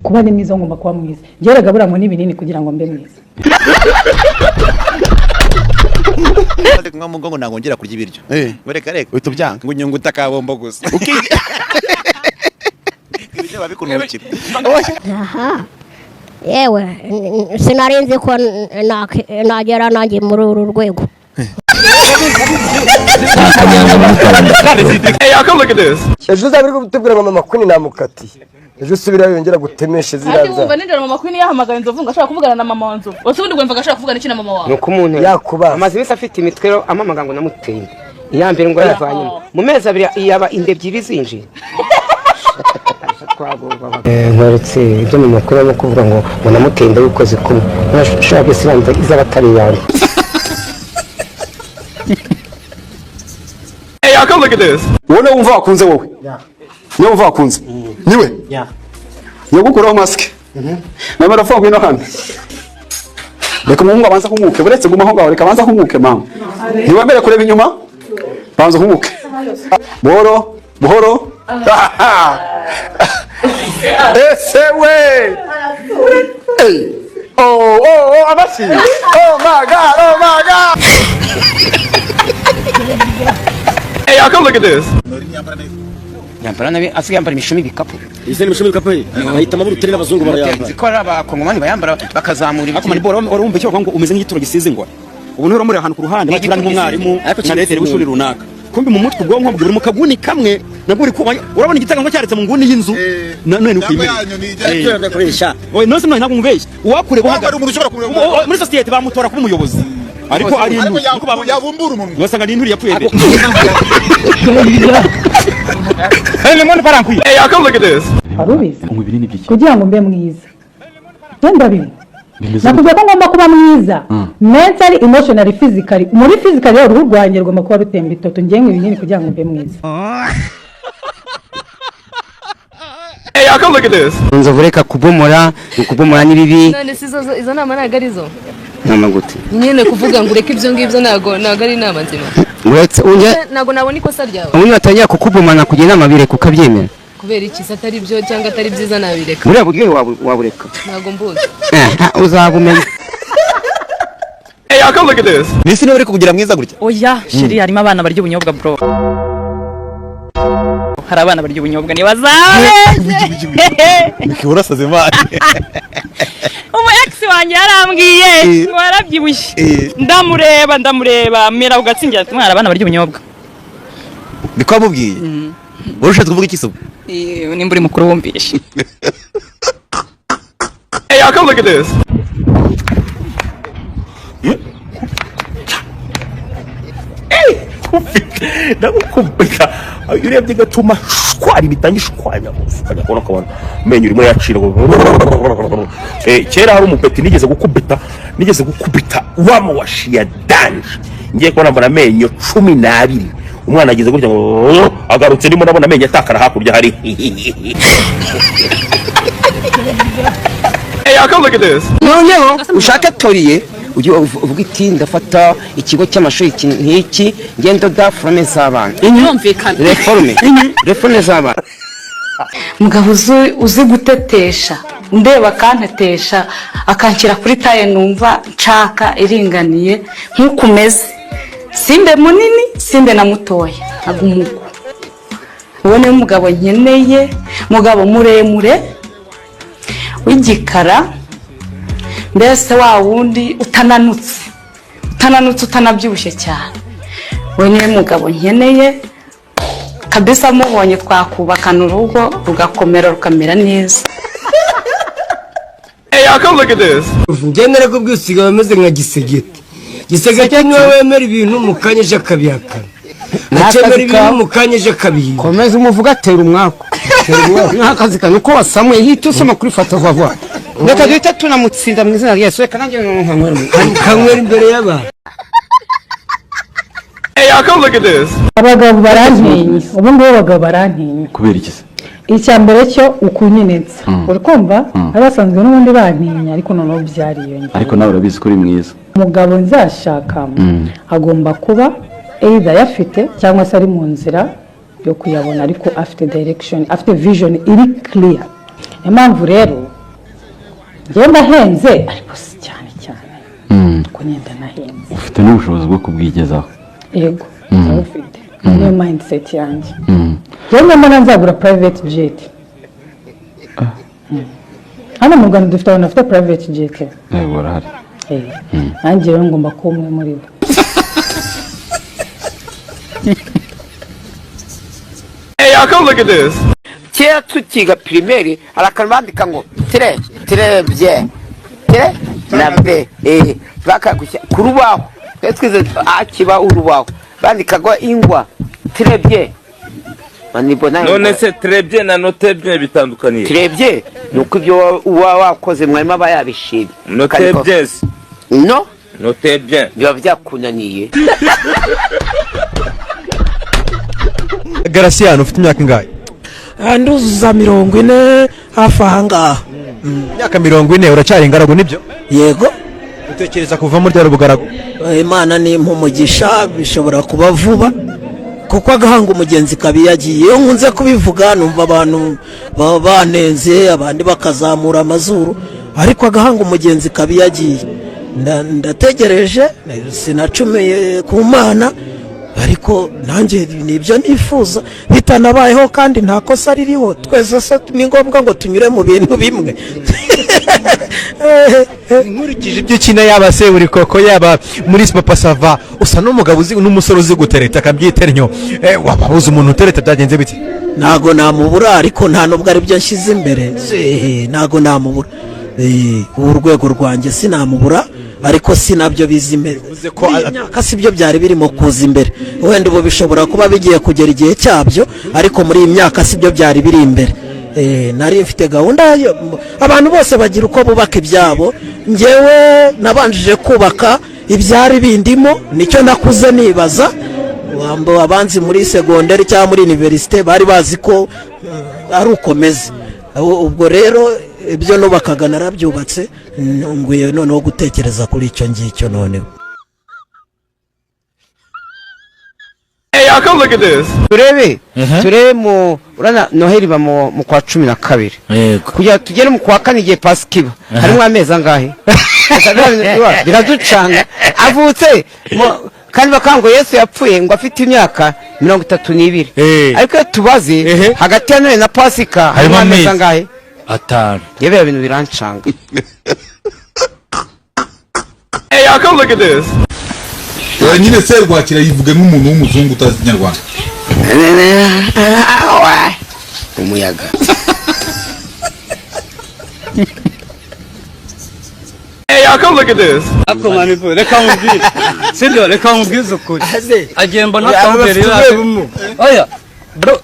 kuba ni mwiza ngomba kuba mwiza ngeraga buramo n'ibinini kugira ngo mbe mwiza Ariko nka mugongo nangongera kurya ibiryo reka uhita ubyanga ngo nyungu utakabombo gusa ibyo babikunukira aha yewe sinarinze ko nagera nanjye muri uru rwego ejo uzabiri gutubwira ngo mama kuni namukatiye ejo usubira yongera gutemesha ziraza ati wumva nindira mama kuni yahamagaye nzovu ngo ashaka kuvugana na mama wanzu usubundi ngo mvaga ashaka kuvugana iki na mama wawe nuko umuntu yakuba amazi wese afite imitwero amamaga ngo namuteye iyambere ngo yavanye mu mezi abiri yaba indebyi bizinje nkweretse ibyo mu makuru no kuvuga ngo namuteye ndabikoze kumwe nashaka gusibanza izabatari yawe I come look at this. Wone wumva wakunze wowe. Niwe wumva wakunze. Niwe? Yeah. Yagukuraho mask. Mama arafunga ino hano. Reka umuhungu abanza kumuke, buretse guma aho ngaho reka abanza kumuke mama. Ntiwemere kureba inyuma? Banza kumuke. Buhoro, buhoro. Ese we. Hey. Oh, abashi. Oh my god, oh my god. Hey, y'all come look at this. Yambara nabi asigaye yambara imishumi bikapu. Izi ni imishumi bikapu. Bahita amaburu turi n'abazungu barayambara. Zikora abakongomani bayambara bakazamura ibiti. Akoma bora urumva icyo ngo umeze nk'igituro gisize ingwa. Ubu nturo muri ahantu ku ruhande bakira nk'umwarimu na lettere w'ishuri runaka. Kumbi mu mutwe ubwonko buri mu kaguni kamwe nabwo uri kuba urabona igitanga cyaretse mu nguni y'inzu none ni kwimera. Oye nose mwana ngumveshye. Uwakure buhaga muri society bamutora kuba umuyobozi. Ariko ari intu yabumbura umuntu wasanga ni inturi yapfuye be. Hey, lemon parankwi. Hey, y'all come look at this. Arubizi Umubiri ni byiki. kugira ngo mbe mwiza genda bibi nakubwiye ko ngomba kuba mwiza mentally emotionally physically muri physically uruhu rwanjye rugomba kuba rutemba itoto ngenwe ibinini kugira ngo mbe mwiza Hey, y'all come look at this. nzovureka kubomora ni bibi none sizo izo nama nagarizo nama gute nyene kuvuga ngo ureke ibyo ngibyo nago ari inama nzima uretse unje nago nabona ikosa ryawe umuntu atangiye kukubomana kugira inama bireka ukabyemera kubera iki atari byo cyangwa atari byiza nabireka muri buryo wabureka nago mbuze uzabumenya. Hey, y'all come look at this. nisi niwe uriko kugira mwiza gutya oya shiri harimo abana barya ubunyobwa bro hari abana barya ubunyobwa ni bazabe urasaze mane umu ex wanjye yarambwiye ngo yarabyibushye ndamureba mera ugatsingira ati mwana abana barya ubunyobwa niko amubwiye urushatse kuvuga iki se nimba uri mukuru wumvishe. Hey, y'all come look at this. Ndagukubita urebye gatuma shwari bitangi shwanya ufanya kubona ko menye urimo yacira kera hari umupeti nigeze gukubita wamuwashiya danje ngiye kubona mbona menyo 12 umwana agize gutya ngo agarutse ndimo nabona menye atakara hakurya hari. Hey, y'all come look at this. Noneho ushaka toriye ujye uvuga iti ndafata ikigo cy'amashuri nk'iki ngendo da forme z'abana Inyumvikana reforme z'abana mugabo uzi gutetesha ndeba kantetesha akanshyira kuri taye numva nshaka iringaniye nk'ukumeze simbe munini simbe na mutoya agumuko ubone umugabo nkeneye mugabo muremure w'igikara mbese wa wundi utananutse utanabyibushye cyane we niwe mugabo nkeneye kabisa mubonye twakubakana urugo rugakomera rukamera neza. Hey, y'all come look at this. Ngendere ko bwisiga bameze nka gisegete niwe wemera ibintu mukanyije akabihakana nakemera ibintu mukanyije akabihinda komeza umuvuga atera umwako n'akazi kane uko wasamwe hita usoma kuri foto vuba reka duhita tunamutsinda mu izina rya Yesu reka nanjye nkanywera imbere y'abantu. Hey, y'all come look at this. abagabo barantinye ubu ngubu abagabo barantinye Kubera iki se? icya mbere cyo ukunyinetsa uri kumva abasanzwe n'ubundi bantinya ariko noneho byariyonye Ariko nawe urabizi ko uri mwiza. umugabo nzashaka agomba kuba either yafite cyangwa se ari mu nzira yo kuyabona ariko afite direction afite vision iri clear impamvu rero njyewe ndahenze ariko si cyane ko nyenda nahenze ufite n'ubushobozi bwo kubwigezaho yego ufite niyo mindset yanjye njyewe mbona nzagura private jet hano mu Rwanda dufite abantu bafite private jet yego barahari nanjye rero ngomba kuba umwe muri bo Hey, y'all come look at this. Kera tukiga primaire arakantu bandika ngo tire nabe bakagushya ku rubaho twize akiba urubaho bandikagwa ingwa tire none se tire na note bitandukaniye tire nuko ibyo wakoze mwarimu aba yabishimye note no note biba byakunaniye Garasiano ufite imyaka ingahe nduzuza 40 hafi ahangaha imyaka 40 uracyari ingaragu nibyo yego utekereza kuva muri rero bugaragu Imana ni impumugisha bishobora kuba vuba kuko agahanga umugenzi kabiyagiye iyo nkunze kubivuga numva abantu baba banenze abandi bakazamura amazuru ariko agahanga umugenzi kabiyagiye ndategereje sinacumeye ku Mana ariko nanjye nibyo nifuza bitanabayeho kandi nta kosa ririho twese se ni ngombwa ngo tunyure mu bintu bimwe nkurikije ibyo kina yaba se uri koko yaba muri papa sava usa n'umugabo uzi n'umusore uzi gutereta akabyiternyo wababuza umuntu utereta byagenze bite ntago namubura ariko nta nubwo ari byo nshyize imbere ntago namubura urwego rwanjye sinamubura ariko sinabyo bizimeze ko imyaka sibyo byari birimo kuza imbere wenda ubu bishobora kuba bigiye kugera igihe cyabyo ariko muri iyi myaka sibyo byari biri imbere nari mfite gahunda abantu bose bagira uko bubaka ibyabo ngewe nabanjije kubaka ibyari bindimo nicyo nakuze nibaza abanzi muri segonderi cyangwa muri universite bari bazi ko ari ukomeze ubwo rero ibyo nubakaga narabyubatse nguye noneho gutekereza kuri icyo ngicyo noneho Hey, y'all come look at this. turebe mu urana Noheli ba mu kwa 12 yego kugira tugere mu kwa 4 igihe Pasika harimo amezi angahe biraducanga avutse kandi bakango Yesu yapfuye ngo afite imyaka 32 ariko tubaze hagati ya Noheli na Pasika harimo amezi angahe 5 yebe ibintu birancanga Hey, y'all come look at this. nyine se rwakira yivuga nk'umuntu w'umuzungu utazi Ikinyarwanda umuyaga Hey, y'all come look at this. Ako manipo reka mubwire sindio reka mubwize ukuri agiye mbona ko mbere oya bro